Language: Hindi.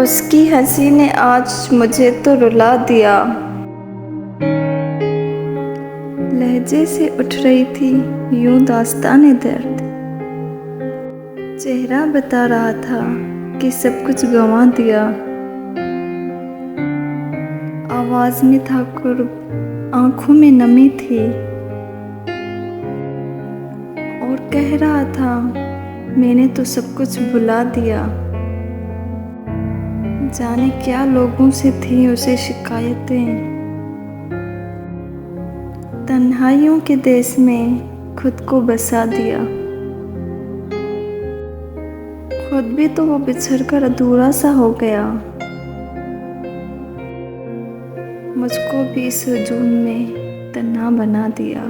उसकी हंसी ने आज मुझे तो रुला दिया। लहजे से उठ रही थी यूं दास्ताने दर्द, चेहरा बता रहा था कि सब कुछ गंवा दिया। आवाज में था कुर्ब, आंखों में नमी थी, और कह रहा था मैंने तो सब कुछ भुला दिया। जाने क्या लोगों से थी उसे शिकायतें, तन्हाइयों के देश में खुद को बसा दिया। खुद भी तो वो बिछड़कर अधूरा सा हो गया, मुझको भी इस हजूम में तन्हा बना दिया।